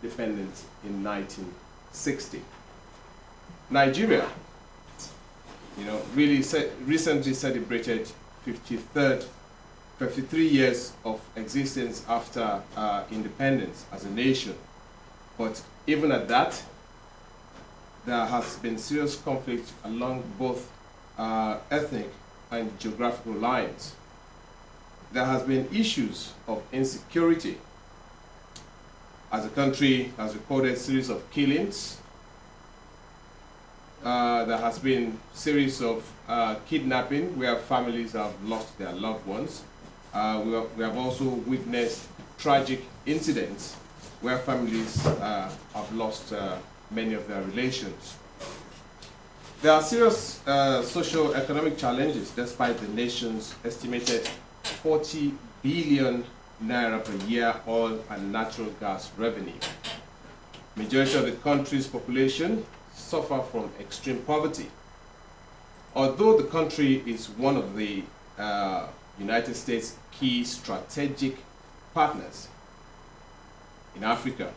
independence in 1960. Nigeria, really recently celebrated 53 years of existence after independence as a nation. But even at that, there has been serious conflict along both ethnic and geographical lines. There has been issues of insecurity, as the country has recorded a series of killings. There has been a series of kidnapping where families have lost their loved ones. We have also witnessed tragic incidents where families have lost many of their relations. There are serious socio-economic challenges despite the nation's estimated 40 billion naira per year oil and natural gas revenue. Majority of the country's population suffer from extreme poverty. Although the country is one of the United States' key strategic partners in Africa,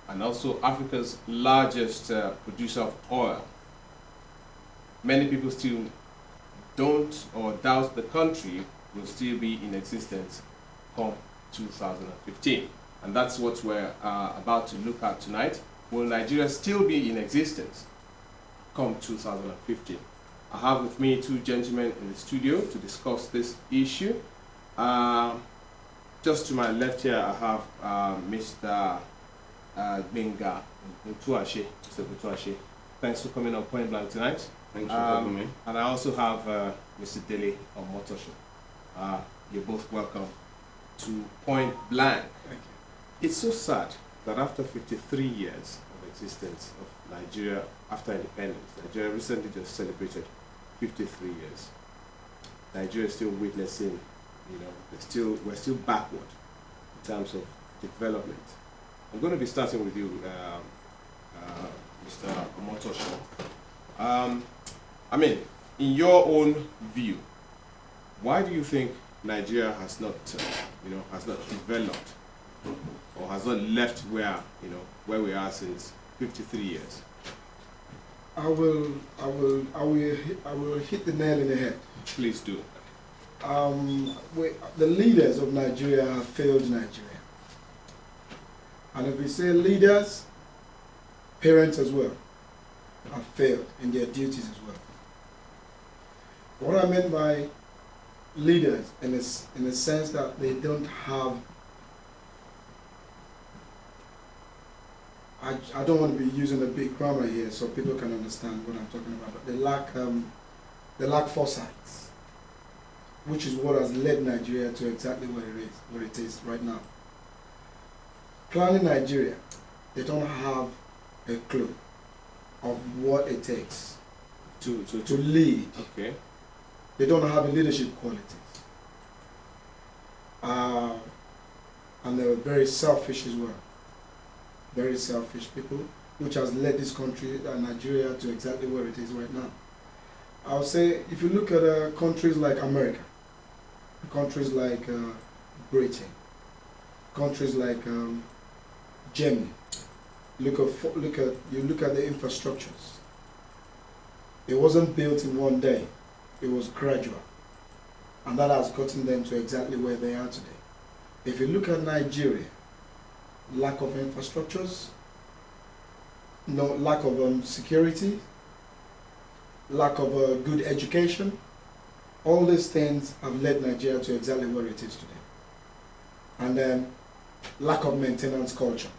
and also Africa's largest producer of oil, many people still don't or doubt the country will still be in existence come 2015. And that's what we're about to look at tonight. Will Nigeria still be in existence come 2015? I have with me two gentlemen in the studio to discuss this issue. Just to my left here, I have Mr. Gbenga Butuashe. Mr. Butuashe, thanks for coming on Point Blank tonight. Thanks for having me. And I also have Mr. Dele Omotosho. You're both welcome to Point Blank. Thank you. It's so sad that after 53 years of existence of Nigeria, after independence, Nigeria recently just celebrated 53 years. Nigeria is still witnessing, we're still backward in terms of development. I'm going to be starting with you, Mr. Omotosho. In your own view, why do you think Nigeria has not, developed or has not left where we are since 53 years? I will hit the nail in the head. Please do. The leaders of Nigeria have failed Nigeria. And if we say leaders, parents as well have failed in their duties as well. What I meant by leaders in the sense that they don't have, I don't want to be using a big grammar here so people can understand what I'm talking about, but they lack foresight, which is what has led Nigeria to exactly where it is right now. Planning Nigeria, they don't have a clue of what it takes to lead. Okay. They don't have the leadership qualities. And they're very selfish as well. Very selfish people, which has led this country, Nigeria, to exactly where it is right now. I would say, if you look at countries like America, countries like Britain, countries like Germany, you look at the infrastructures. It wasn't built in one day. It was gradual, and that has gotten them to exactly where they are today. If you look at Nigeria, lack of infrastructures, lack of security, lack of good education, all these things have led Nigeria to exactly where it is today. And then lack of maintenance culture,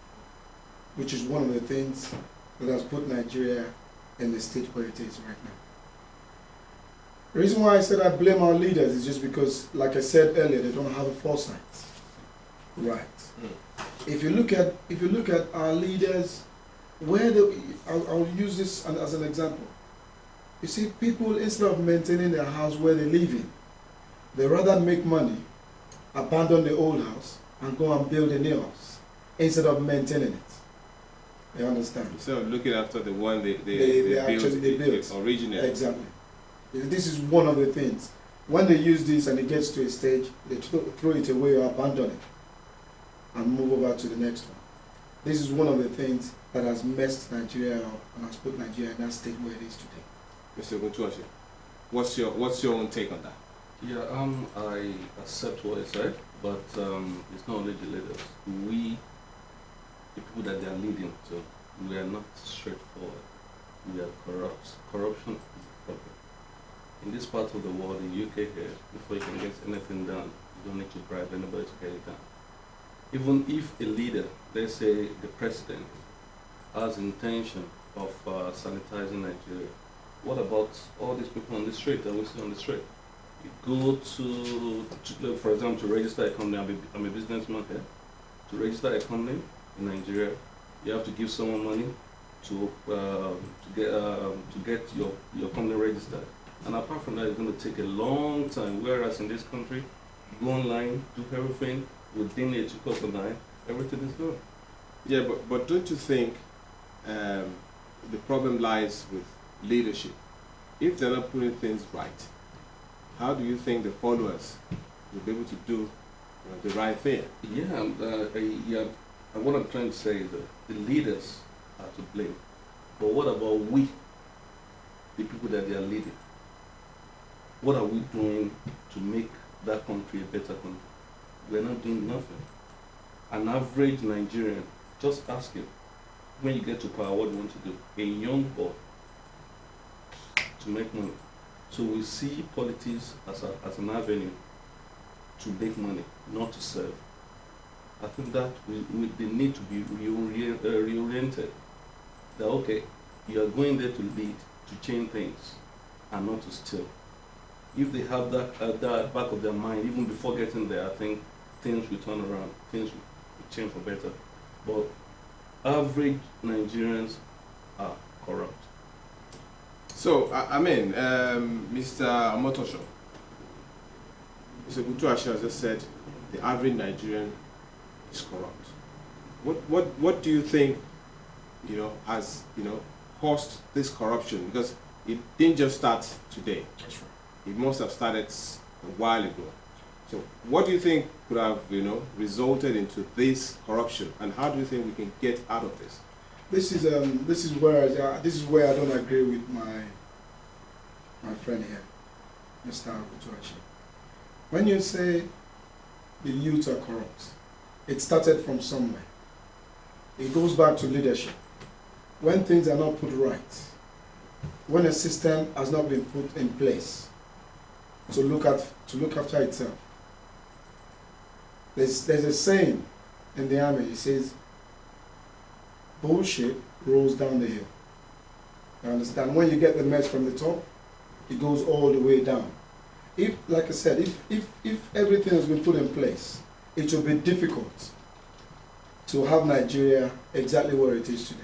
which is one of the things that has put Nigeria in the state where it is right now. The reason why I said I blame our leaders is just because, like I said earlier, they don't have a foresight. Right. If you look at our leaders, I'll use this as an example. You see, people, instead of maintaining their house where they live in, they rather make money, abandon the old house, and go and build a new house instead of maintaining it. You understand? Instead of looking after the one they built originally. Exactly. This is one of the things. When they use this and it gets to a stage, they throw it away or abandon it and move over to the next one. This is one of the things that has messed Nigeria up and has put Nigeria in that state where it is today. Mr. Oguntuashe, what's your own take on that? Yeah, I accept what he said, but it's not only the leaders. We, the people that they are leading to, we are not straightforward. We are corrupt. Corruption is a problem. In this part of the world, in UK here, before you can get anything done, you don't need to bribe anybody to get it done. Even if a leader, let's say the president, has intention of sanitizing Nigeria, what about all these people on the street that we see on the street? You go to for example, to register a company. I'm a businessman here. To register a company in Nigeria, you have to give someone money to get your company registered. And apart from that, it's going to take a long time. Whereas in this country, you go online, do everything within a 2009, everything is good. Yeah, but don't you think the problem lies with leadership? If they're not putting things right, how do you think the followers will be able to do the right thing? Yeah, and what I'm trying to say is that the leaders are to blame. But what about we, the people that they are leading? What are we doing to make that country a better country? We're not doing nothing. An average Nigerian, just ask him, when you get to power, what do you want to do? A young boy to make money. So we see politics as an avenue to make money, not to serve. I think that they need to be reoriented. That okay, you are going there to lead, to change things, and not to steal. If they have that at the back of their mind, even before getting there, I think things will turn around, things will change for better. But average Nigerians are corrupt. So, I mean, Mr. Omotosho, Mr. Oguntuashe has just said the average Nigerian is corrupt. What do you think, has, caused this corruption? Because it didn't just start today. That's right. It must have started a while ago. So, what do you think could have, resulted into this corruption, and how do you think we can get out of this? This is where I don't agree with my friend here, Mr. Oguntuashe. When you say the youth are corrupt, it started from somewhere. It goes back to leadership. When things are not put right, when a system has not been put in place to look after itself. There's a saying in the army. It says, bullshit rolls down the hill. You understand? When you get the mess from the top, it goes all the way down. If, like I said, if everything has been put in place, it will be difficult to have Nigeria exactly where it is today.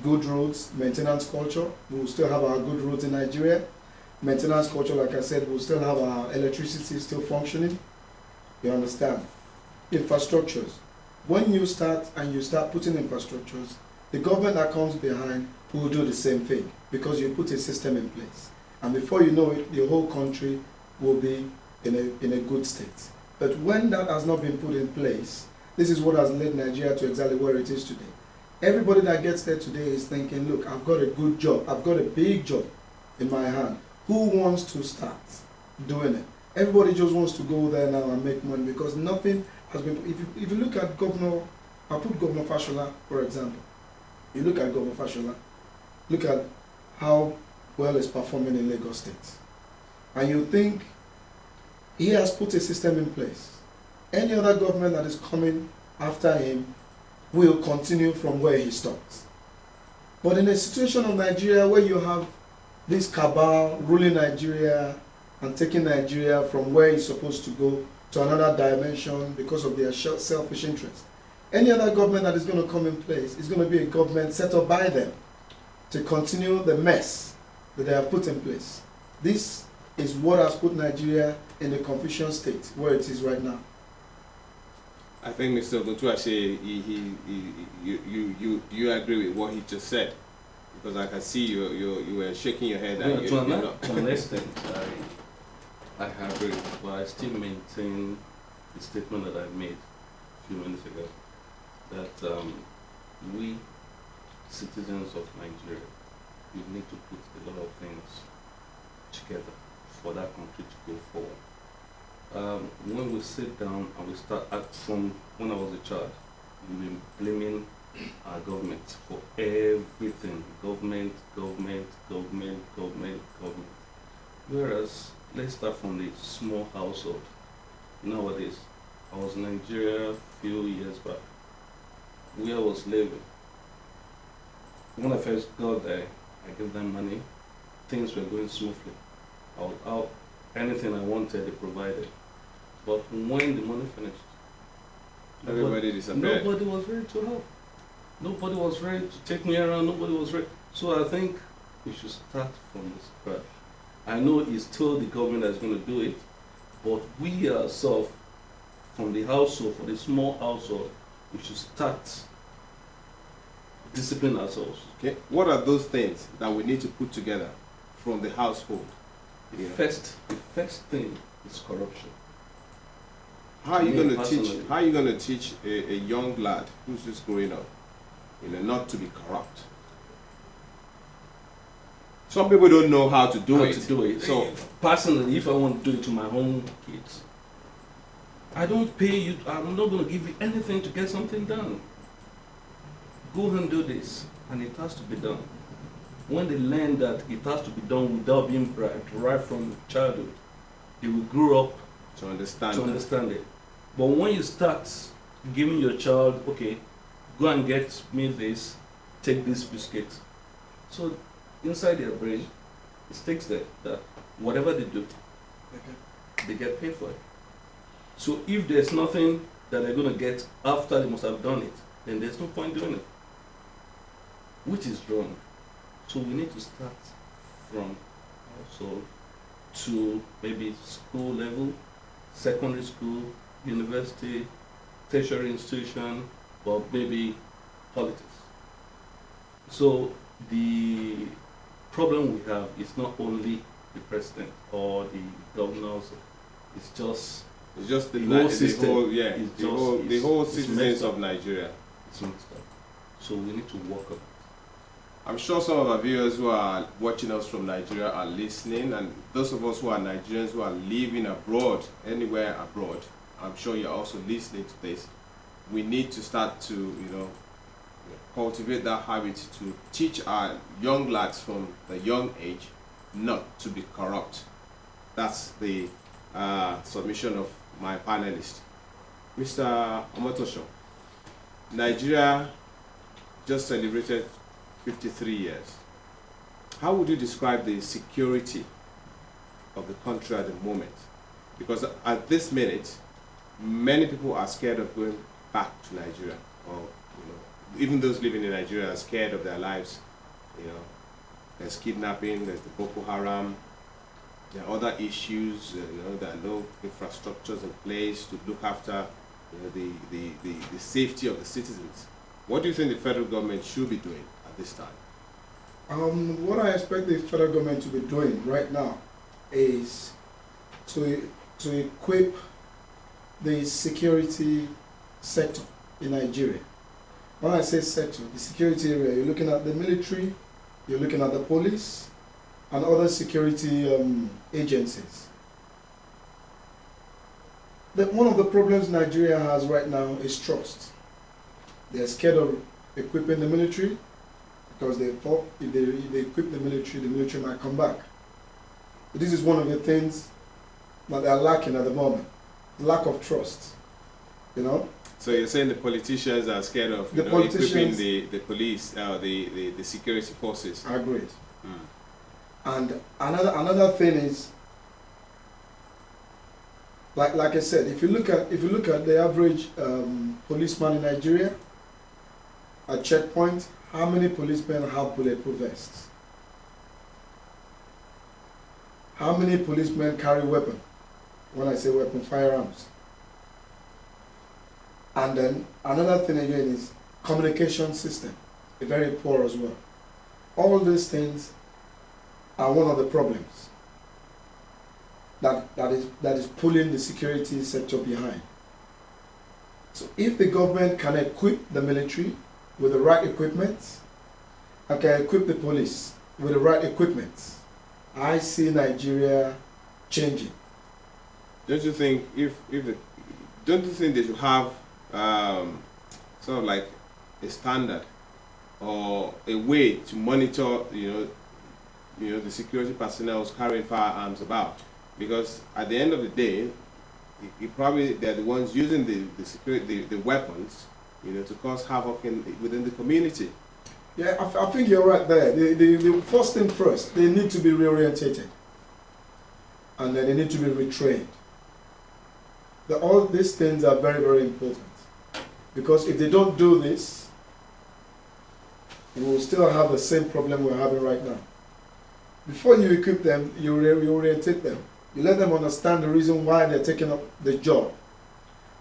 Good roads, maintenance culture, we will still have our good roads in Nigeria. Maintenance culture, like I said, we'll still have our electricity still functioning. You understand? Infrastructures. When you start putting infrastructures, the government that comes behind will do the same thing because you put a system in place. And before you know it, the whole country will be in a good state. But when that has not been put in place, this is what has led Nigeria to exactly where it is today. Everybody that gets there today is thinking, look, I've got a good job, I've got a big job in my hand. Who wants to start doing it? Everybody just wants to go there now and make money because nothing has been. If you look at I'll put Governor Fashola, for example. You look at Governor Fashola, look at how well he's performing in Lagos State. And you think he has put a system in place. Any other government that is coming after him will continue from where he stopped. But in a situation of Nigeria where you have this cabal ruling Nigeria and taking Nigeria from where it's supposed to go to another dimension because of their selfish interest, any other government that is going to come in place is going to be a government set up by them to continue the mess that they have put in place. This is what has put Nigeria in the confusion state where it is right now. I think Mr. Oguntuashe, you agree with what he just said? Because I can see you were shaking your head. Well, to an extent, I agree, but I still maintain the statement that I made a few minutes ago, that we citizens of Nigeria, we need to put a lot of things together for that country to go forward. When we sit down and we start from when I was a child, we've been blaming our government for everything. Government, government, government, government, government. Whereas, let's start from the small household. Nowadays, I was in Nigeria a few years back, where I was living. When I first got there, I gave them money. Things were going smoothly. I was out. Anything I wanted, they provided. But when the money finished, Everybody disappeared. nobody was ready to help. Nobody was ready to take me around. Nobody was ready. So I think we should start from the scratch. I know it's still the government that's going to do it, but we ourselves, from the household, for the small household, we should start discipline ourselves. Okay, what are those things that we need to put together from the household? The Yeah. first thing is corruption. How are you Me going to teach? personally. How are you going to teach a young lad who's just growing up, not to be corrupt? Some people don't know how to do How it. to do it. So Personally, if I want to do it to my own kids, I don't pay you. I'm not going to give you anything to get something done. Go and do this, and it has to be done. When they learn that it has to be done without being bribed right from childhood, they will grow up to understand. to understand it. But when you start giving your child, okay, go and get me this, take this biscuit, so inside their brain, it sticks there that whatever they do, they get paid for it. So if there's nothing that they're going to get after they must have done it, then there's no point doing it, which is wrong. So we need to start from household to maybe school level, secondary school, university, tertiary institution, or maybe politics. So the problem we have is not only the president or the governors, it's just It's just the, The whole the system whole, yeah, is the just- whole, the it's- whole it's citizens messed up. of Nigeria. it's mixed up. So we need to work on it. I'm sure some of our viewers who are watching us from Nigeria are listening, and those of us who are Nigerians who are living abroad, anywhere abroad, I'm sure you're also listening to this. We need to start to, cultivate that habit to teach our young lads from the young age not to be corrupt. That's the submission of my panelist. Mr. Omotosho, Nigeria just celebrated 53 years. How would you describe the security of the country at the moment? Because at this minute, many people are scared of going back to Nigeria, or even those living in Nigeria are scared of their lives. There's kidnapping, there's the Boko Haram, there are other issues. There are no infrastructures in place to look after the safety of the citizens. What do you think the federal government should be doing at this time? What I expect the federal government to be doing right now is to equip the security sector in Nigeria. When I say sector, the security area, you're looking at the military, you're looking at the police, and other security agencies. One of the problems Nigeria has right now is trust. They're scared of equipping the military because they thought if they equip the military might come back. This is one of the things that they are lacking at the moment, lack of trust. So you're saying the politicians are scared of The equipping politicians- the police, the security forces? Agreed. Mm. And another thing is, like I said, if you look at the average policeman in Nigeria at checkpoint, how many policemen have bulletproof vests? How many policemen carry weapon? When I say weapon, firearms. And then another thing again is communication system, very poor as well. All these things are one of the problems that is pulling the security sector behind. So if the government can equip the military, with the right equipment, and can equip the police with the right equipment, I see Nigeria changing. Don't you think don't you think they should have sort of like a standard or a way to monitor, the security personnel carrying firearms about? Because at the end of the day, they're the ones using the weapons, to cause havoc within the community. Yeah, I think you're right there. The first thing first, they need to be reorientated, and then they need to be retrained. All these things are very, very important, because if they don't do this, we will still have the same problem we're having right now. Before you equip them, you reorientate them. You let them understand the reason why they're taking up the job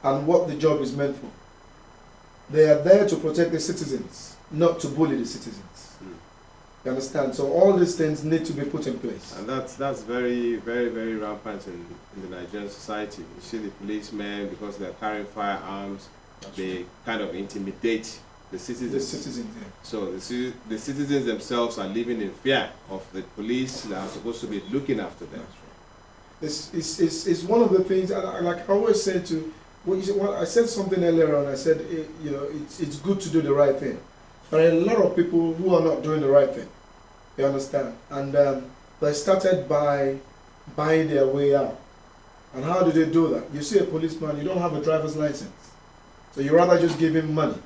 and what the job is meant for. They are there to protect the citizens, not to bully the citizens. You understand? So all these things need to be put in place. And that's very, very, very rampant in the Nigerian society. You see the policemen, because they're carrying firearms, they kind of intimidate the citizens. The citizens, yeah. So the citizens themselves are living in fear of the police that are supposed to be looking after them. That's right. It's one of the things, like I always say to, I said something earlier on, I said, it's good to do the right thing. There are a lot of people who are not doing the right thing. You understand? And they started by buying their way out. And how do they do that? You see a policeman, you don't have a driver's license. So you rather just give him money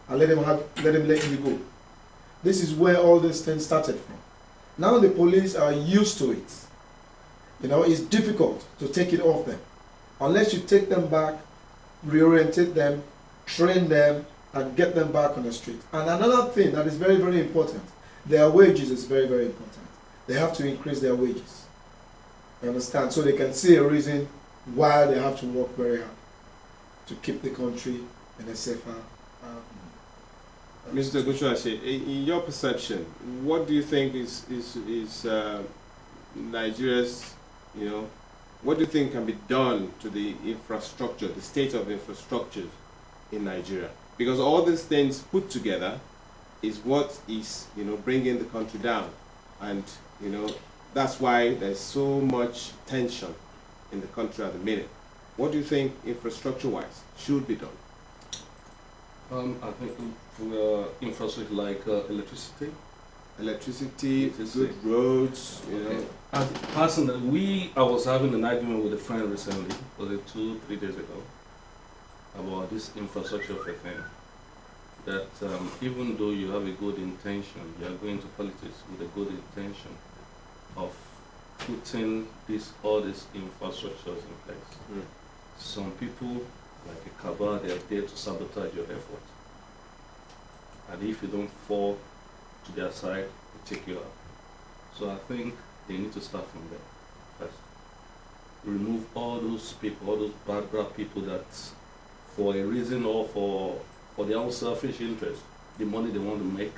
and let him let you go. This is where all these things started from. Now the police are used to it. It's difficult to take it off them. Unless you take them back, reorientate them, train them, and get them back on the street. And another thing that is very, very important, their wages is very, very important. They have to increase their wages. You understand? So they can see a reason why they have to work very hard to keep the country in a safer. Mr. Gushuashe, in your perception, what do you think is Nigeria's, what do you think can be done to the infrastructure, the state of infrastructure in Nigeria? Because all these things put together is what is, bringing the country down. And, that's why there's so much tension in the country at the minute. What do you think, infrastructure-wise, should be done? I think infrastructure like electricity, good roads, Personally, I was having an argument with a friend recently, was it 2-3 days ago, about this infrastructure of a thing. That even though you have a good intention, you are going to politics with a good intention of putting all these infrastructures in place. Some people, like a cabal, they are there to sabotage your effort. And if you don't fall to their side, they take you out. So I think they need to start from there first. Remove all those people, all those bad people that, for a reason or for their own selfish interest, the money they want to make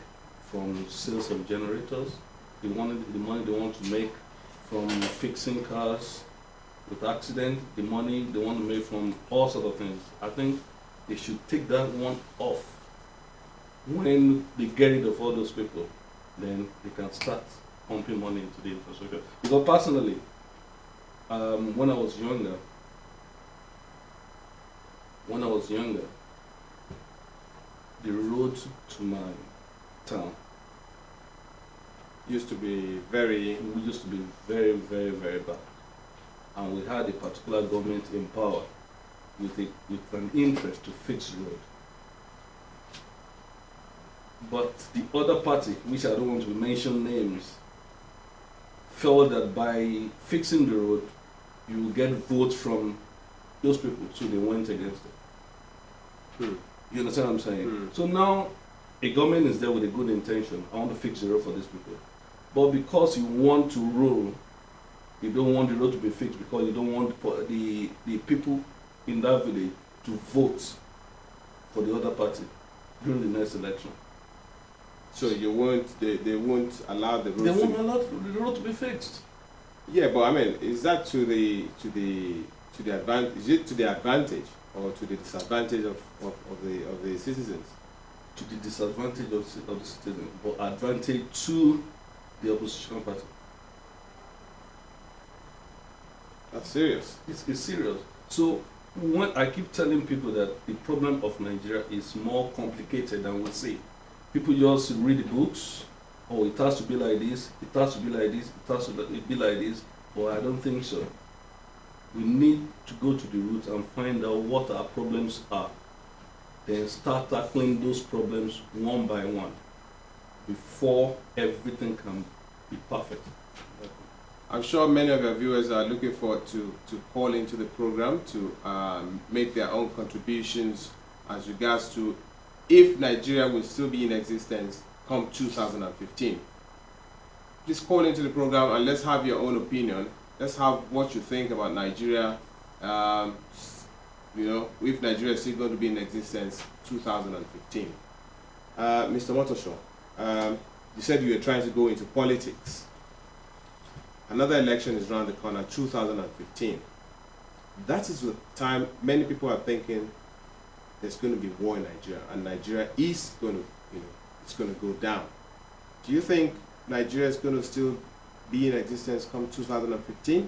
from sales of generators, the money they want to make from fixing cars with accident, the money they want to make from all sorts of things. I think they should take that one off. When they get rid of all those people, then they can start pumping money into the infrastructure. Because personally, when I was younger, the road to my town used to be very, very, very bad. And we had a particular government in power with an interest to fix the road. But the other party, which I don't want to mention names, felt that by fixing the road, you will get votes from those people, so they went against it. You understand what I'm saying? So now, a government is there with a good intention. I want to fix the road for these people. But because you want to rule, you don't want the road to be fixed because you don't want the people in that village to vote for the other party during the next election. So they won't allow the road. They won't allow the road to be fixed. Yeah, but I mean, is that to the advantage? Is it to the advantage or to the disadvantage of the citizens? to the disadvantage of the citizen, but advantage to the opposition party. That's serious. It's serious. So when I keep telling people that the problem of Nigeria is more complicated than we say, people just read the books, oh, it has to be like this, it has to be like this, it has to be like this, but I don't think so. We need to go to the roots and find out what our problems are, then start tackling those problems one by one before everything can be perfect. I'm sure many of your viewers are looking forward to call into the program to make their own contributions as regards to if Nigeria will still be in existence come 2015. Please call into the program and let's have your own opinion. Let's have what you think about Nigeria. You know, if Nigeria is still going to be in existence 2015. Mr. Motosho, you said you were trying to go into politics. Another election is around the corner, 2015. That is the time many people are thinking there's going to be war in Nigeria, and Nigeria is going to, you know, it's going to go down. Do you think Nigeria is going to still be in existence come 2015?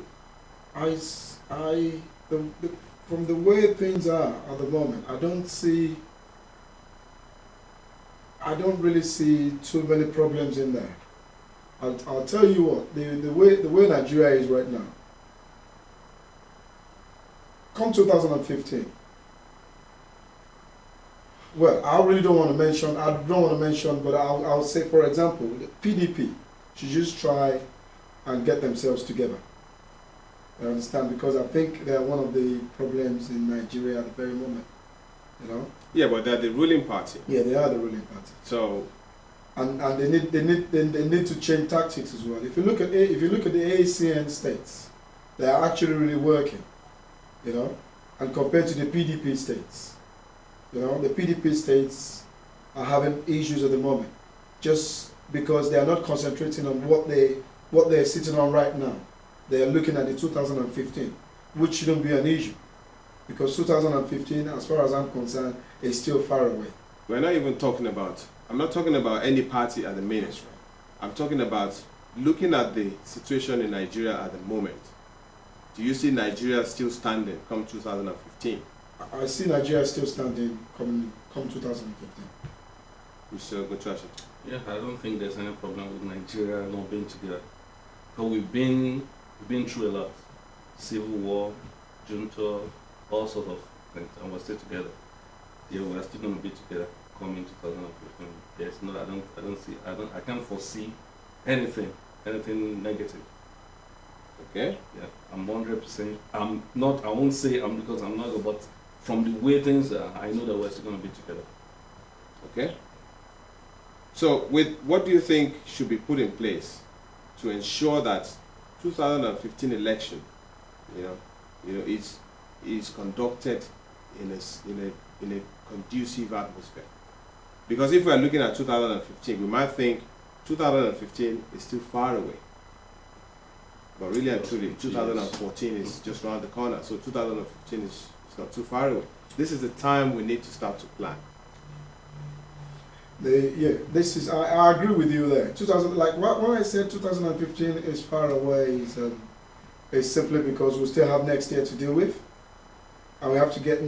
From the way things are at the moment, I don't really see too many problems in there. I'll tell you what, the way Nigeria is right now, come 2015, well, I really don't want to mention, but I'll say, for example, the PDP should just try and get themselves together. I understand, because I think they are one of the problems in Nigeria at the very moment, you know? Yeah, but they're the ruling party. Yeah, they are the ruling party. So, and they need to change tactics as well. If you look at the AACN states, they are actually really working, you know, and compared to the PDP states, you know, the PDP states are having issues at the moment, just because they are not concentrating on what they're sitting on right now. They are looking at the 2015, which shouldn't be an issue, because 2015, as far as I'm concerned, is still far away. we're not even talking about, I'm not talking about any party at the minute. I'm talking about looking at the situation in Nigeria at the moment. Do you see Nigeria still standing come 2015? I see Nigeria still standing come 2015. Mr. Gochachi? Yeah, I don't think there's any problem with Nigeria not being together. Because we've been through a lot. Civil war, junta, all sorts of things, and we're still together. Yeah, we're still going to be together coming 2015. There's no, I can't foresee anything negative. Okay. Yeah, I'm 100%. I won't say because I'm not, but from the way things are, I know that we're still going to be together. Okay. So, what do you think should be put in place to ensure that 2015 election, is conducted in a conducive atmosphere? Because if we are looking at 2015, we might think 2015 is still far away. But really and truly, 2014 is just around the corner. So 2015 is not too far away. This is the time we need to start to plan. I agree with you there. When I said 2015 is far away, is simply because we still have next year to deal with, and we have to get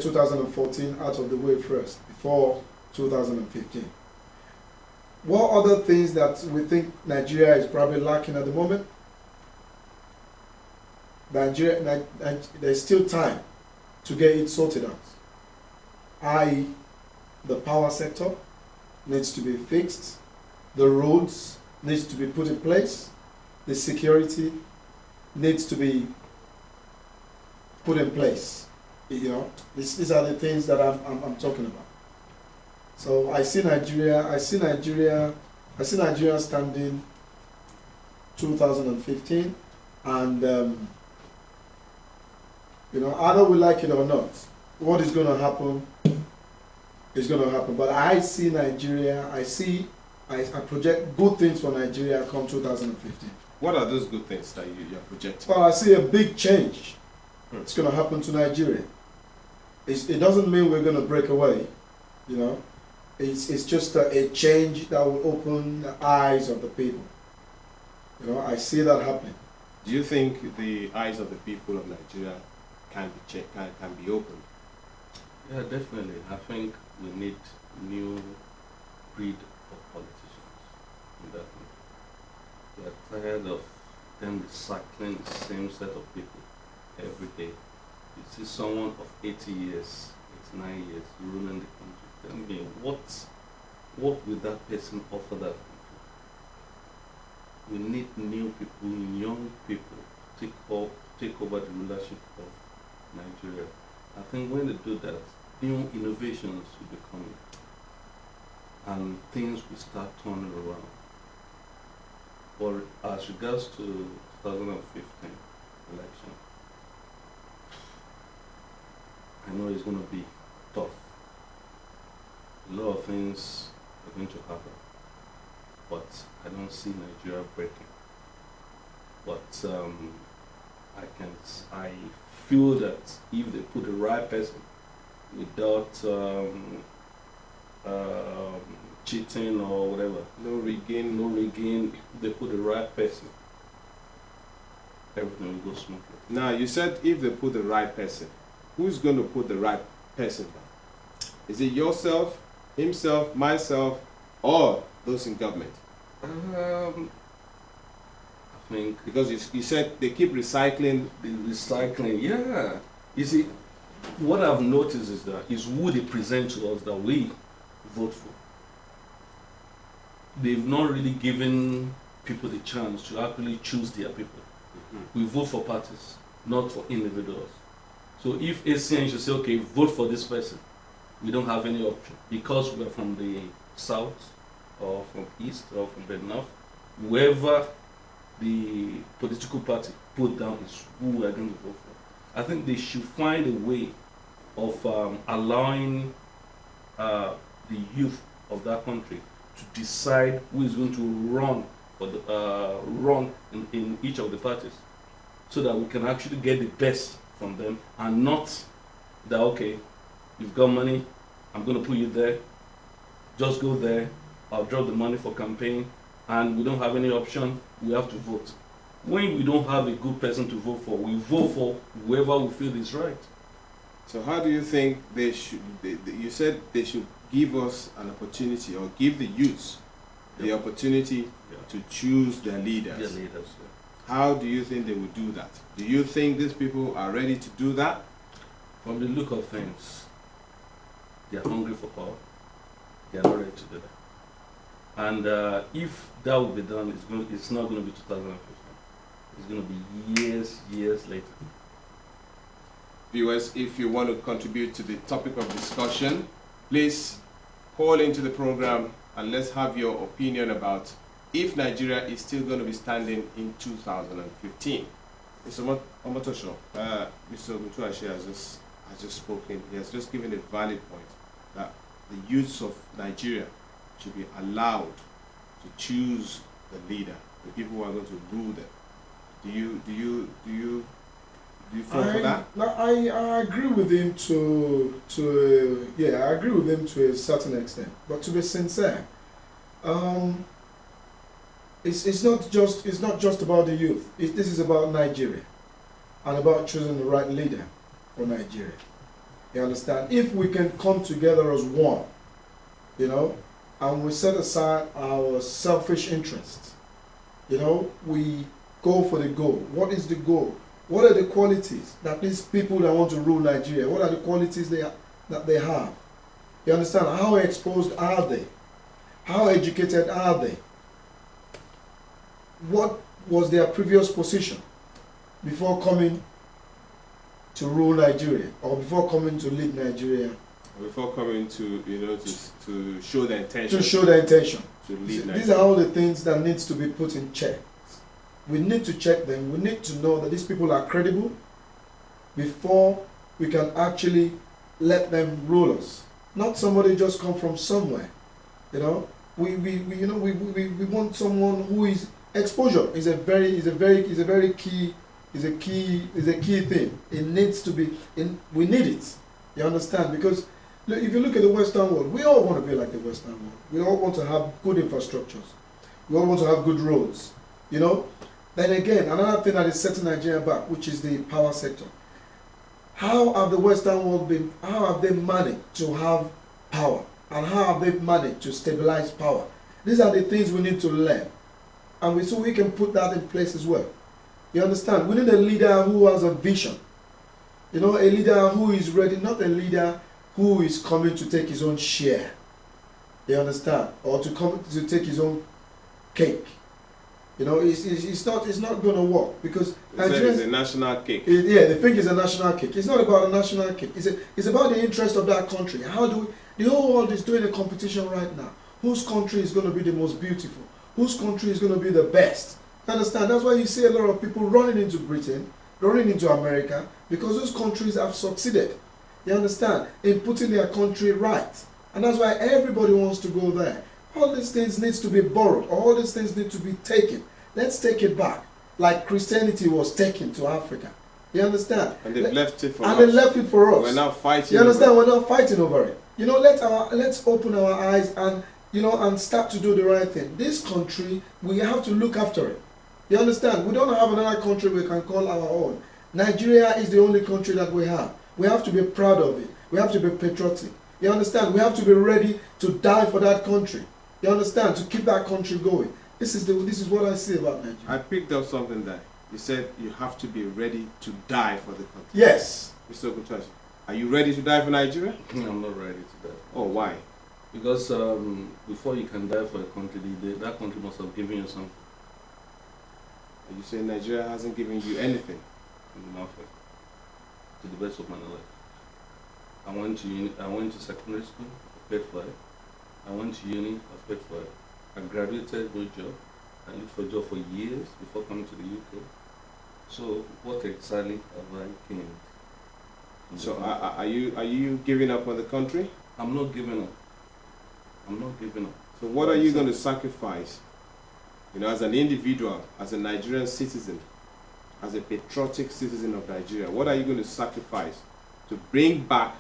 2014 out of the way first before 2015. What other things that we think Nigeria is probably lacking at the moment? There's still time to get it sorted out. I.e., the power sector needs to be fixed, the roads needs to be put in place, the security needs to be put in place. You know, these are the things that I'm talking about. So I see Nigeria standing 2015, and either we like it or not, what is going to happen is going to happen. But I see Nigeria, I project good things for Nigeria come 2015. What are those good things that you're projecting? Well, I see a big change. It's going to happen to Nigeria. It doesn't mean we're going to break away, It's just a change that will open the eyes of the people. You know, I see that happening. Do you think the eyes of the people of Nigeria can be opened? Yeah, definitely. I think we need new breed of politicians in that country. We are tired of them recycling the same set of people every day. You see someone of 80 years, 89 years ruling the country. Tell me, what will that person offer that country? We need new people, young people, to take over the rulership of Nigeria. I think when they do that, new innovations will be coming, and things will start turning around. But as regards to 2015 election, I know it's going to be tough. A lot of things are going to happen, but I don't see Nigeria breaking. But I feel that if they put the right person without cheating or whatever, no rigging, they put the right person, everything will go smoothly. Now, you said if they put the right person, who's going to put the right person down? Is it yourself, himself, myself, or those in government? I think Because you said they keep recycling. the recycling, yeah. You see, what I've noticed is that is who they present to us that we vote for. They've not really given people the chance to actually choose their people. We vote for parties, not for individuals. So if ACN should say, okay, vote for this person, we don't have any option because we are from the south or from east or from the north. Whoever the political party put down is who we are going to vote for. I think they should find a way of allowing the youth of that country to decide who is going to run for the, run in each of the parties, so that we can actually get the best from them, and not that, okay, you've got money, I'm going to put you there, just go there, I'll drop the money for campaign, and we don't have any option, we have to vote. When we don't have a good person to vote for, we vote for whoever we feel is right. So how do you think they should, you said they should give us an opportunity, or give the youths the opportunity to choose their leaders? Their leaders, How do you think they will do that? Do you think these people are ready to do that? From the look of things, they are hungry for power. They are not ready to do that. And if that will be done, it's not going to be 2015. It's going to be years later. Viewers, if you want to contribute to the topic of discussion, please call into the program and let's have your opinion about if Nigeria is still going to be standing in 2015. Mr. Omotosho, Mr. Mutuashi has just spoken. He has just given a valid point that the youths of Nigeria should be allowed to choose the leader, the people who are going to rule them. Do you fall for that? No, I agree with him I agree with him to a certain extent. But to be sincere, it's not just about the youth. This is about Nigeria, and about choosing the right leader for Nigeria. You understand? If we can come together as one, you know, and we set aside our selfish interests, you know, we go for the goal. What is the goal? What are the qualities that these people that want to rule Nigeria, what are the qualities that they have? You understand? How exposed are they? How educated are they? What was their previous position before coming to rule Nigeria, or before coming to lead Nigeria? Before coming to, you know, to show their intention. To show their intention. To lead Nigeria. These are all the things that needs to be put in check. We need to check them. We need to know that these people are credible before we can actually let them rule us. Not somebody just come from somewhere. You know, we want someone who is exposure is a key thing. It needs to be we need it. You understand? Because Look, if you look at the Western world, we all want to be like the Western world. We all want to have good infrastructures. We all want to have good roads. You know. Then again, another thing that is setting Nigeria back, which is the power sector. How have the Western world been? How have they managed to have power, and how have they managed to stabilize power? These are the things we need to learn, and so we can put that in place as well. You understand? We need a leader who has a vision. You know, a leader who is ready, not a leader who is coming to take his own share. You understand? Or to come to take his own cake. You know, it's not going to work because it's a national cake. Yeah, they think it's a national cake. It's not about a national cake. It's about the interest of that country. How do we? The whole world is doing a competition right now. Whose country is going to be the most beautiful? Whose country is going to be the best? Understand? That's why you see a lot of people running into Britain, running into America, because those countries have succeeded. You understand? In putting their country right, and that's why everybody wants to go there. All these things needs to be borrowed. All these things need to be taken. Let's take it back, like Christianity was taken to Africa. You understand? And they've left it for us. And they left it for us. We're now fighting. You understand? We're now fighting over it. You know, let's open our eyes and and start to do the right thing. This country, we have to look after it. You understand? We don't have another country we can call our own. Nigeria is the only country that we have. We have to be proud of it. We have to be patriotic. You understand? We have to be ready to die for that country. You understand? To keep that country going. This is what I see about Nigeria. I picked up something there. You said you have to be ready to die for the country. Yes. Mr. Okuchachi, are you ready to die for Nigeria? I'm not ready to die. Oh, why? Because before you can die for a country, that country must have given you something. Are you saying Nigeria hasn't given you anything? Nothing. To the best of my knowledge. I went to secondary school, I paid for it. I went to uni, I paid for it. I graduated, good job. I looked for a job for years before coming to the UK. So what exactly have I gained? So are you giving up on the country? I'm not giving up. I'm not giving up. So what are you going to sacrifice? You know, as an individual, as a Nigerian citizen, as a patriotic citizen of Nigeria, what are you going to sacrifice to bring back,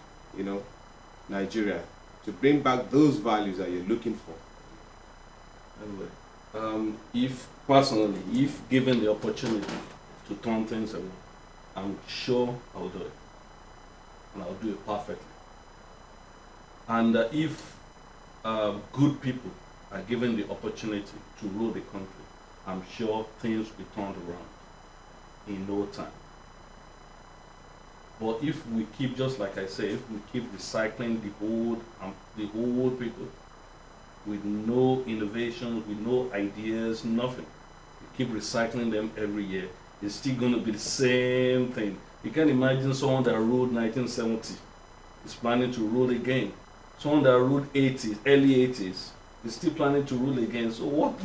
Nigeria, to bring back those values that you're looking for? Anyway, if given the opportunity to turn things around, I'm sure I'll do it. And I'll do it perfectly. And if good people are given the opportunity to rule the country, I'm sure things will be turned around in no time. But if we keep, just like I say, if we keep recycling the old people with no innovations, with no ideas, nothing, we keep recycling them every year, it's still going to be the same thing. You can imagine someone that ruled 1970 is planning to rule again. Someone that ruled early 80s is still planning to rule again. So what?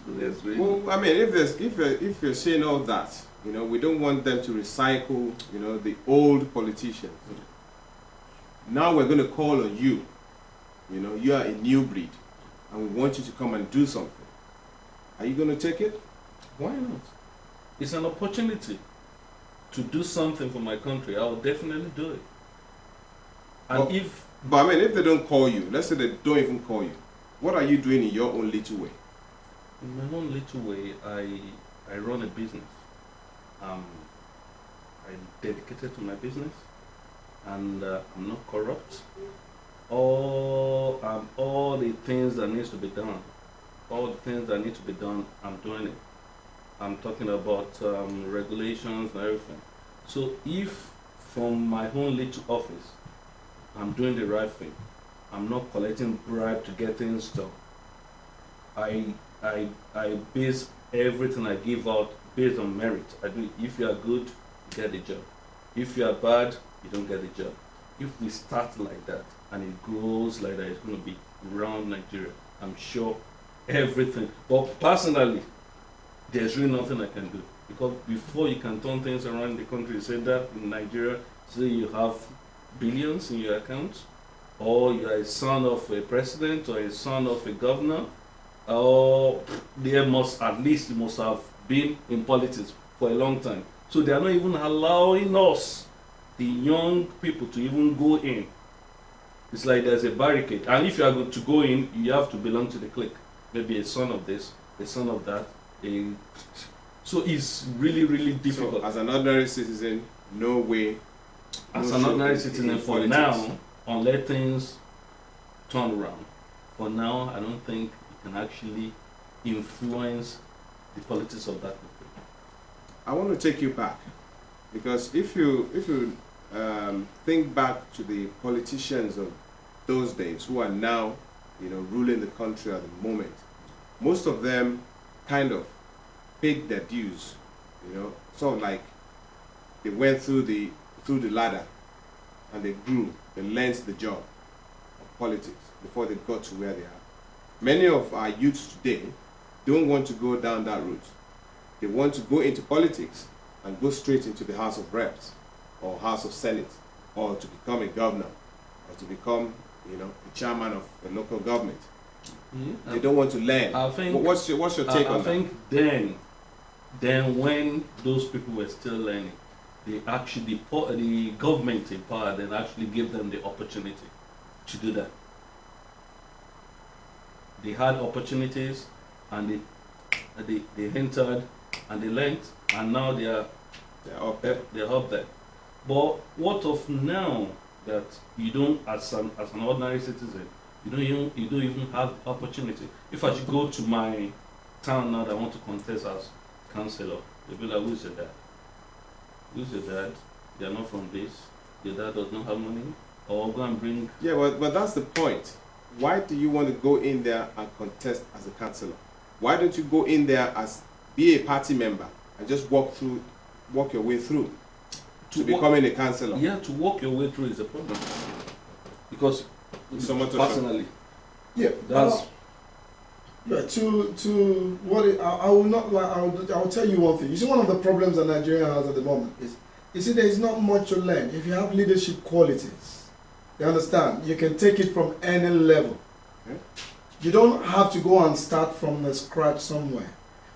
Well, I mean, if you're saying all that, we don't want them to recycle, the old politicians. Now we're going to call on you. You are a new breed, and we want you to come and do something. Are you going to take it? Why not? It's an opportunity to do something for my country. I will definitely do it. And but I mean, if they don't call you, let's say they don't even call you, what are you doing in your own little way? In my own little way, I run a business. I'm dedicated to my business, and I'm not corrupt. All the things that needs to be done, I'm doing it. I'm talking about regulations and everything. So if from my own little office, I'm doing the right thing, I'm not collecting bribe to get things done. I base everything I give out based on merit. If you are good, you get the job. If you are bad, you don't get the job. If we start like that and it grows like that, it's going to be around Nigeria. I'm sure everything. But personally, there's really nothing I can do, because before you can turn things around in the country, you say that in Nigeria, say you have billions in your account, or you are a son of a president or a son of a governor, or you must have been in politics for a long time. So they are not even allowing us, the young people, to even go in. It's like there's a barricade, and if you are going to go in, you have to belong to the clique. Maybe a son of this, a son of that. So it's really, really difficult. So as an ordinary citizen, no way. As no an show ordinary in citizen, for politics. now, unless things turn around, for now, I don't think it can actually influence the politics of that country. I want to take you back, because if you think back to the politicians of those days who are now, ruling the country at the moment, most of them kind of paid their dues, sort of like they went through the ladder and they grew, they learned the job of politics before they got to where they are. Many of our youths today don't want to go down that route. They want to go into politics and go straight into the House of Reps or House of Senate, or to become a governor, or to become, the chairman of a local government. They don't want to learn. I think. What's your take on that? I think then when those people were still learning, they actually the government in power then actually gave them the opportunity to do that. They had opportunities, and they entered, and they learned, and now they're up there. But what of now that you don't, as an ordinary citizen, you don't even have the opportunity? If I should go to my town now that I want to contest as councillor, they'll be like, who's your dad? Who's your dad? They're not from this. Your dad does not have money. Or go and bring. Yeah, but that's the point. Why do you want to go in there and contest as a councillor? Why don't you go in there as be a party member and just walk your way through to becoming a councillor? Yeah, to walk your way through is a problem. Because personally, yeah, that's to what I will not like. I will tell you one thing. You see, one of the problems that Nigeria has at the moment is, you see, there is not much to learn. If you have leadership qualities, you understand, you can take it from any level. Okay. You don't have to go and start from the scratch somewhere.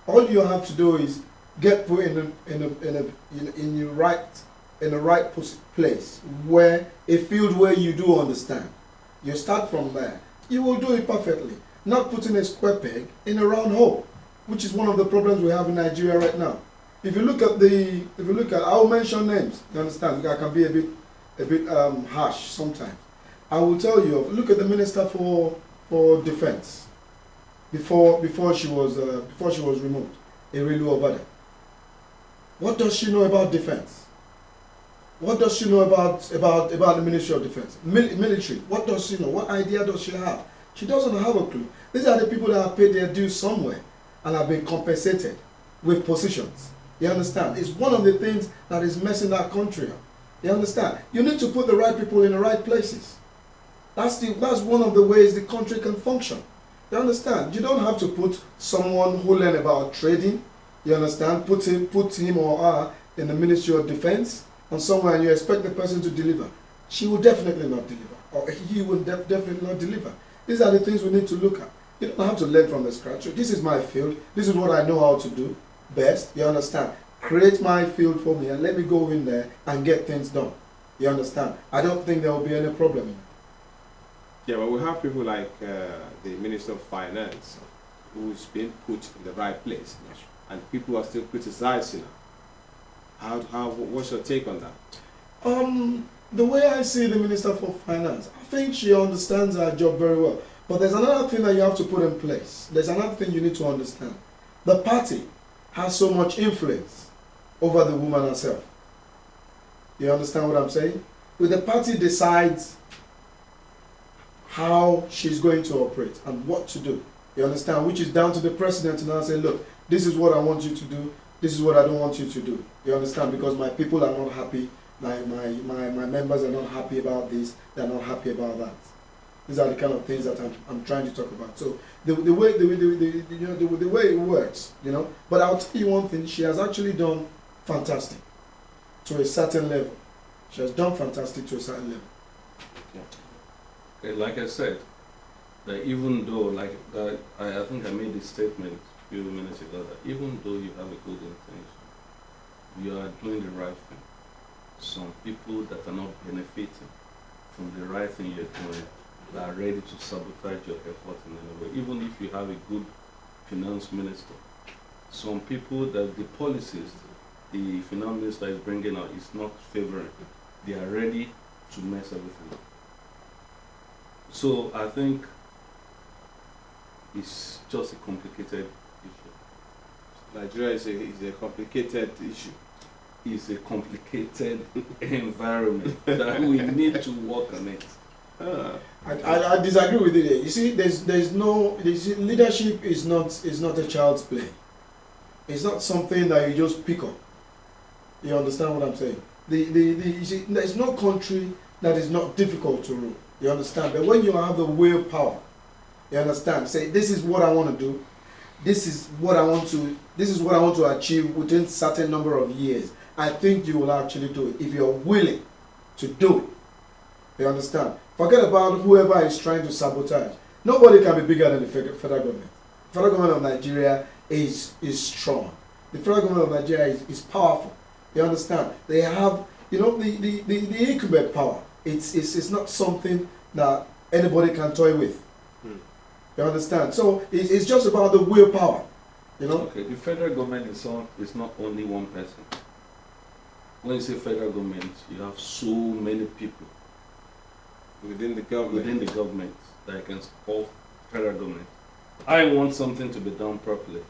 All you have to do is get put in the right place, where a field where you do understand. You start from there. You will do it perfectly. Not putting a square peg in a round hole, which is one of the problems we have in Nigeria right now. If you look at, I'll mention names. You understand? I can be a bit harsh sometimes. I will tell you. Look at the Minister for Defense. Before she was removed, Erelu Obada. What does she know about defense? What does she know about the Ministry of Defense? Military. What does she know? What idea does she have? She doesn't have a clue. These are the people that have paid their dues somewhere and have been compensated with positions. You understand? It's one of the things that is messing our country up. You understand? You need to put the right people in the right places. That's one of the ways the country can function. You understand? You don't have to put someone who learn about trading. You understand? Put him or her in the Ministry of Defense and somewhere, and you expect the person to deliver. She will definitely not deliver, or he will definitely not deliver. These are the things we need to look at. You don't have to learn from the scratch. This is my field. This is what I know how to do best. You understand? Create my field for me and let me go in there and get things done. You understand? I don't think there will be any problem in it. Yeah, but we have people like the Minister of Finance, who's been put in the right place, and people are still criticizing her. What's your take on that? The way I see the Minister for Finance, I think she understands her job very well. But there's another thing that you have to put in place. There's another thing you need to understand. The party has so much influence over the woman herself. You understand what I'm saying? When the party decides how she's going to operate and what to do, you understand, which is down to the president to now say, look, this is what I want you to do, this is what I don't want you to do. You understand? Because my people are not happy, my members are not happy about this, they're not happy about that. These are the kind of things that I'm trying to talk about. So the way it works, But I'll tell you one thing: she has actually done fantastic to a certain level. She has done fantastic to a certain level. Okay, like I said, that even though, I think I made this statement a few minutes ago, that even though you have a good intention, you are doing the right thing. Some people that are not benefiting from the right thing you're doing that are ready to sabotage your effort in any way. Even if you have a good finance minister, some people that the policies the finance minister is bringing out is not favoring. They are ready to mess everything up. So I think it's just a complicated issue. Nigeria is a complicated issue. It's a complicated environment that we need to work on it. I disagree with it. You see, leadership is not a child's play. It's not something that you just pick up. You understand what I'm saying? You see, there's no country that is not difficult to rule. You understand? But when you have the willpower, you understand? Say, this is what I want to do. This is what I want to achieve within certain number of years. I think you will actually do it if you're willing to do it. You understand? Forget about whoever is trying to sabotage. Nobody can be bigger than the federal government. The federal government of Nigeria is strong. The federal government of Nigeria is powerful. You understand? They have, the incumbent power. It's not something that anybody can toy with. You understand? So it's just about the willpower. Okay, the federal government is not only one person. When you say federal government, you have so many people within the government that can call federal government. I want something to be done properly.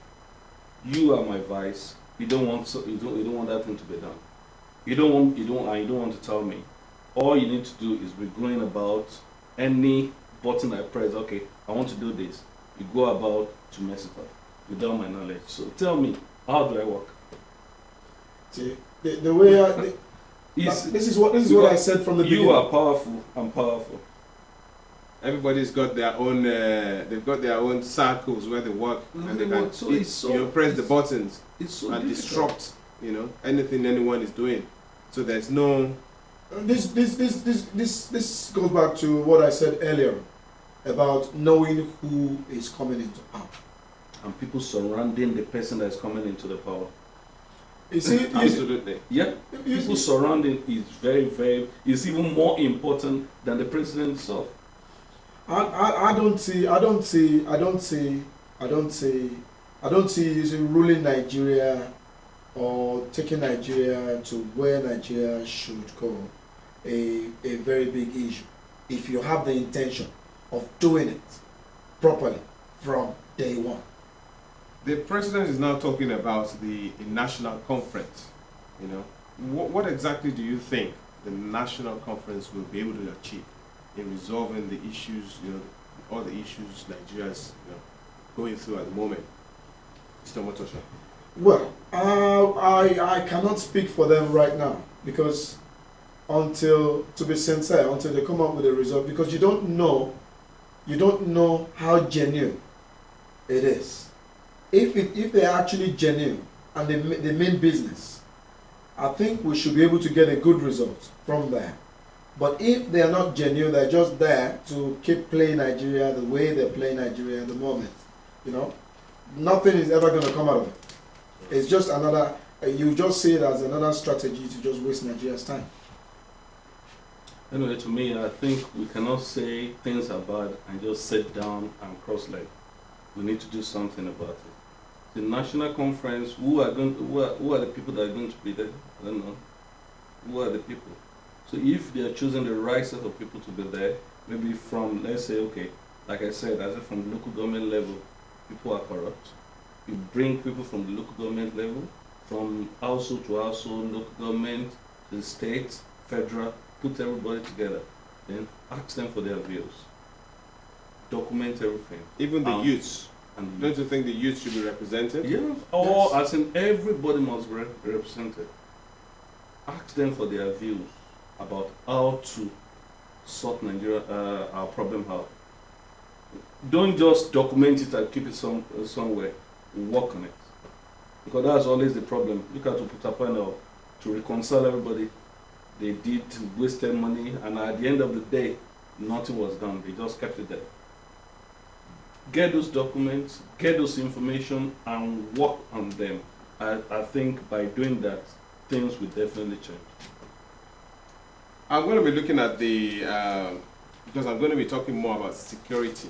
You are my vice. You don't want that thing to be done. You don't want to tell me. All you need to do is be going about any button I press. Okay, I want to do this. You go about to mess it up without my knowledge. So tell me, how do I work? See, the way this is what I said from the beginning. You are powerful. I'm powerful. Everybody's got their own. They've got their own circles where they work, and they can press the buttons and disrupt. Anything anyone is doing. So there's no. This goes back to what I said earlier about knowing who is coming into power. And people surrounding the person that is coming into the power. You see, absolutely. Yeah. People surrounding is is even more important than the president himself. I don't see using ruling Nigeria or taking Nigeria to where Nigeria should go a very big issue if you have the intention of doing it properly from day one. The president is now talking about the national conference. What exactly do you think the national conference will be able to achieve in resolving the issues, all the issues Nigeria is going through at the moment? Mr. Motosha. Well, I cannot speak for them right now because until they come up with a result, because you don't know how genuine it is. If they're actually genuine and they mean business, I think we should be able to get a good result from there. But if they are not genuine, they're just there to keep playing Nigeria the way they're playing Nigeria at the moment, nothing is ever going to come out of it. It's just another, you just see it as another strategy to just waste Nigeria's time. Anyway, to me, I think we cannot say things are bad and just sit down and cross legs. We need to do something about it. The national conference, who are the people that are going to be there? I don't know. Who are the people? So if they are choosing the right set of people to be there, maybe from, let's say, okay, like I said, as if from the local government level, people are corrupt. You bring people from the local government level, from household to household, local government, the state, federal, put everybody together. Then ask them for their views. Document everything. Even the youths. And don't you think the youth should be represented? Yeah, or as in everybody must be represented. Ask them for their views about how to sort Nigeria, our problem out. Don't just document it and keep it somewhere. Work on it. Because that's always the problem. Look at Uputapana, to reconcile everybody. They did wasted money, and at the end of the day, nothing was done. They just kept it there. Get those documents, get those information, and work on them. I think by doing that, things will definitely change. I'm going to be looking at the, because I'm going to be talking more about security,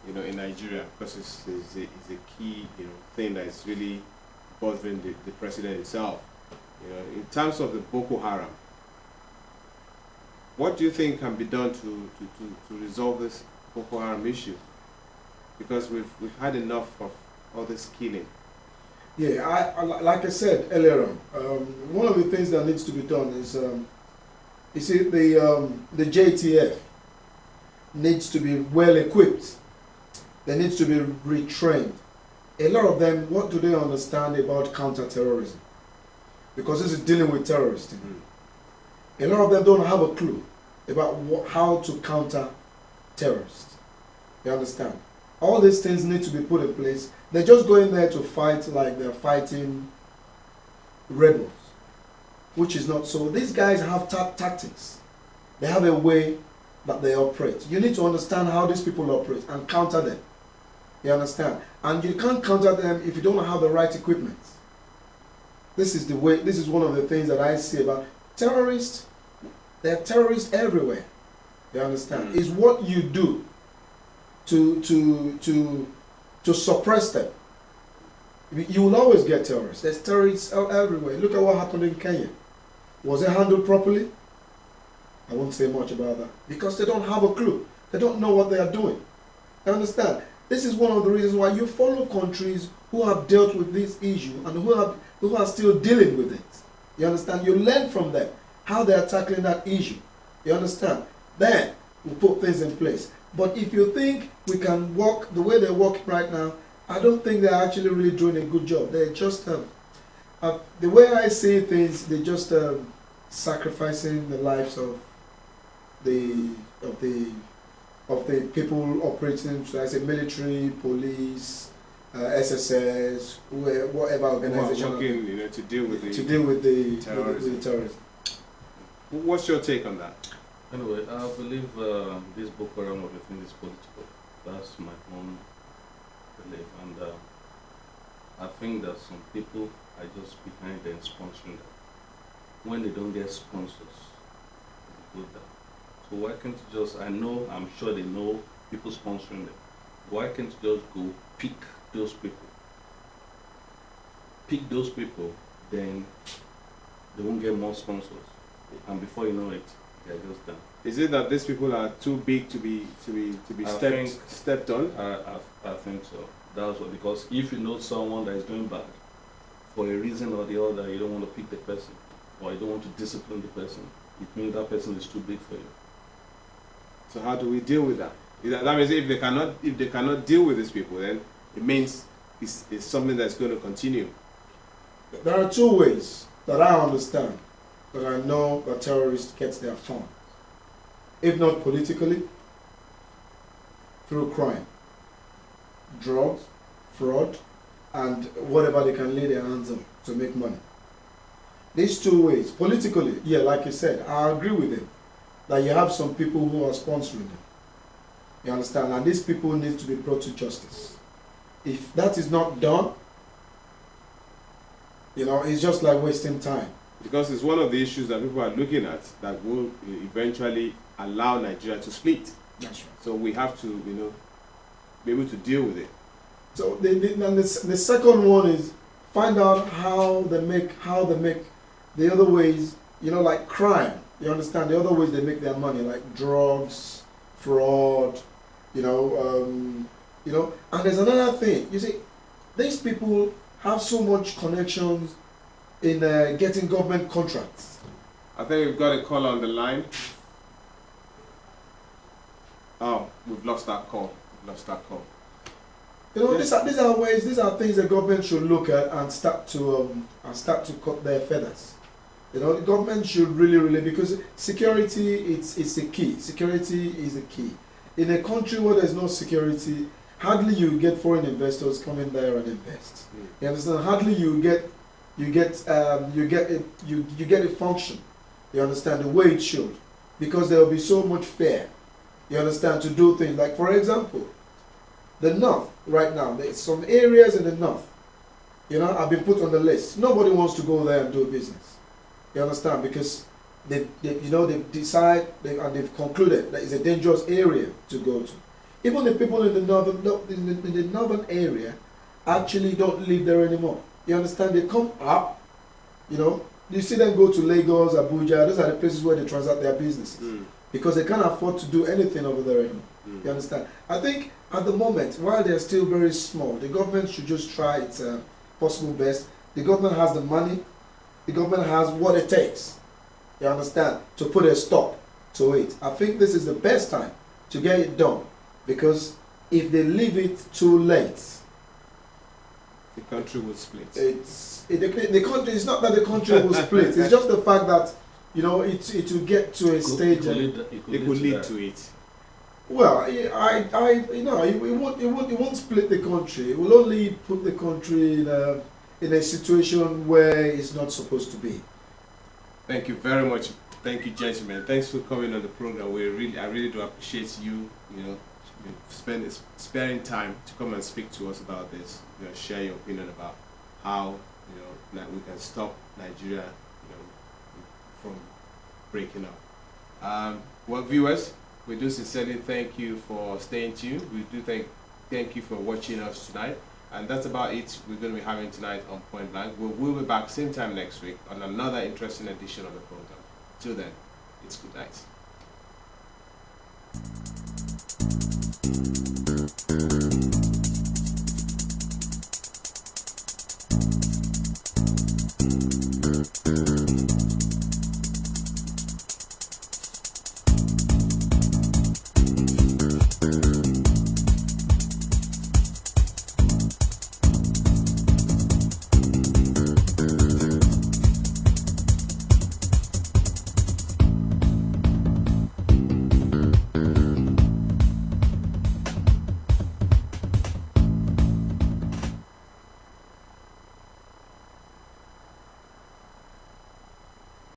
in Nigeria, because it's a key, thing that is really bothering the president himself. In terms of the Boko Haram, what do you think can be done to resolve this Boko Haram issue? Because we've had enough of all this killing. Yeah, like I said earlier on, one of the things that needs to be done is, you see, the JTF needs to be well equipped. They need to be retrained. A lot of them, what do they understand about counter-terrorism? Because this is dealing with terrorists. A lot of them don't have a clue about how to counter terrorists. You understand? All these things need to be put in place. They're just going there to fight like they're fighting rebels, which is not so. These guys have tactics. They have a way that they operate. You need to understand how these people operate and counter them. You understand? And you can't counter them if you don't have the right equipment. This is the way. This is one of the things that I see about terrorists. There are terrorists everywhere. You understand? It's what you do to suppress them. You will always get terrorists. There's terrorists everywhere. Look at what happened in Kenya. Was it handled properly? I won't say much about that because they don't have a clue. They don't know what they are doing. You understand? This is one of the reasons why you follow countries who have dealt with this issue and who are still dealing with it. You understand? You learn from them how they are tackling that issue. You understand? Then we put things in place. But if you think we can work the way they're working right now, I don't think they're actually really doing a good job. They're just the way I see things, they're just sacrificing the lives of the people operating, should I say, military, police, SSS, whatever organization working, to deal with the terrorism. terrorism. What's your take on that? Anyway, I believe this Boko Haram of the thing is political. That's my own belief, and I think that some people are just behind them sponsoring them. When they don't get sponsors, they go down. So why can't you just, I'm sure they know people sponsoring them. Why can't you just go pick those people? Pick those people, then they won't get more sponsors. And before you know it, they're just done. Is it that these people are too big to be stepped on? I think so. That's what, because if you know someone that is doing bad, for a reason or the other, you don't want to pick the person, or you don't want to discipline the person. It means that person is too big for you. So how do we deal with that? That means if they cannot deal with these people, then it means it's something that's going to continue. There are two ways that I understand that I know that terrorists get their fun. If not politically, through crime, drugs, fraud, and whatever they can lay their hands on to make money. These two ways, politically, yeah, like you said, I agree with him that you have some people who are sponsoring them. You understand? And these people need to be brought to justice. If that is not done, it's just like wasting time. Because it's one of the issues that people are looking at that will eventually allow Nigeria to split. That's right. So we have to, be able to deal with it. So the second one is find out how they make the other ways, like crime. You understand? The other ways they make their money, like drugs, fraud, and there's another thing. You see, these people have so much connections in getting government contracts. I think we've got a call on the line. Oh, we've lost that call. These are ways. These are things the government should look at and start to cut their feathers. The government should really, because security it's a key. Security is a key. In a country where there's no security, hardly you get foreign investors coming there and invest. You understand? Hardly you get it function. You understand the way it should, because there will be so much fear. You understand, to do things like, for example, the north right now. There's some areas in the north, have been put on the list. Nobody wants to go there and do business. You understand, because they've decided and they've concluded that it's a dangerous area to go to. Even the people in the northern area actually don't live there anymore. You understand? They come up, you see them go to Lagos, Abuja. Those are the places where they transact their businesses because they can't afford to do anything over there anymore. You understand? I think at the moment, while they're still very small, the government should just try its possible best. The government has the money. The government has what it takes. You understand? To put a stop to it. I think this is the best time to get it done, because if they leave it too late, the country will split. The country. It's not that the country will split. It's just the fact that it will get to a stage. It could lead to it. Well, it won't split the country. It will only put the country in a situation where it's not supposed to be. Thank you very much. Thank you, gentlemen. Thanks for coming on the program. I really do appreciate you. Sparing time to come and speak to us about this. Share your opinion about how we can stop Nigeria, from breaking up. Well, viewers, we do sincerely thank you for staying tuned. We do thank you for watching us tonight. And that's about it we're going to be having tonight on Point Blank. We'll be back same time next week on another interesting edition of the program. Till then, it's good night.